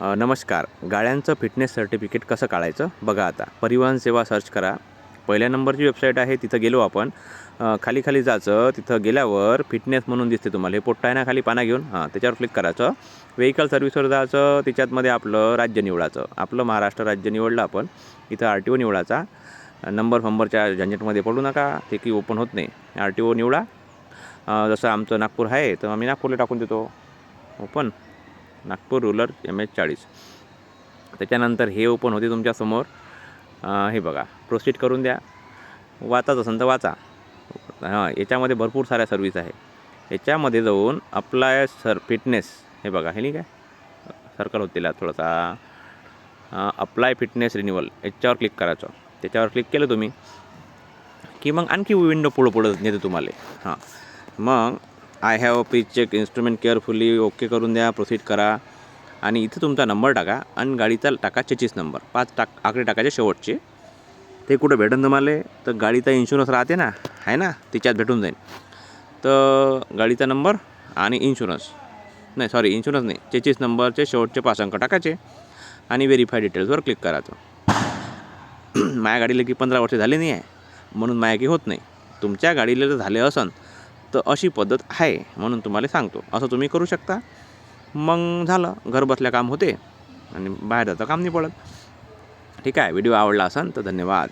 नमस्कार. गाड्यांचं fitness certificate कसं काढायचं बघा. आता परिवहन सेवा सर्च करा. पहिल्या नंबरची वेबसाईट आहे, तिथं गेलो आपण. खाली खाली जायचं. तिथं गेल्यावर फिटनेस म्हणून दिसते तुम्हाला. हे पोट्टा आहे ना खाली पाना घेऊन, त्याच्यावर क्लिक करायचं. व्हेकल सर्व्हिसवर जायचं. त्याच्यातमध्ये आपलं राज्य निवडायचं. आपलं महाराष्ट्र राज्य निवडलं आपण. इथं RTO निवडायचा. नंबरच्या झंझटमध्ये पडू नका, ते की ओपन होत नाही. RTO निवडा. जसं आमचं नागपूर आहे तर आम्ही नागपूरला टाकून देतो. Open Nagpur rural MH40. त्याच्यानंतर हे ओपन होते तुमच्यासमोर. हे बघा, प्रोसीड करून द्या. वाचायचं असेल तर वाचा. याच्यामध्ये भरपूर साऱ्या सर्व्हिस आहे. याच्यामध्ये जाऊन अप्लाय फिटनेस, हे बघा, हे नाही काय सर्कल होतील थोडासा. अप्लाय फिटनेस रिन्युअल याच्यावर क्लिक करायचं. त्याच्यावर क्लिक केलं तुम्ही की मग आणखी विंडो पुढं नेते तुम्हाला. मग I have please check instrument carefully, okay करून द्या. प्रोसीड करा. आणि इथं तुमचा नंबर टाका आणि गाडीचा टाका चेचिस नंबर. 5 आकडे टाकायचे शेवटचे. ते कुठं भेटेल तुम्हाला? तर गाडीचा इन्शुरन्स राहते ना, आहे ना, तिच्यात भेटून जाईल. तर गाडीचा नंबर आणि इन्शुरन्स नाही, चेचिस नंबरचे शेवटचे 5 अंक टाकायचे आणि व्हेरीफाय डिटेल्सवर क्लिक करायचं. माझ्या गाडीला की 15 वर्ष झाले नाही आहे, म्हणून माझ्या की होत नाही. तुमच्या गाडीला जर झाले असन तर अशी पद्धत आहे, म्हणून तुम्हाला सांगतो. असं तुम्ही करू शकता. मग झालं, घर बसल्या काम होते आणि बाहेर जायचं काम नाही पडत. ठीक आहे. व्हिडिओ आवडला असेल तर धन्यवाद.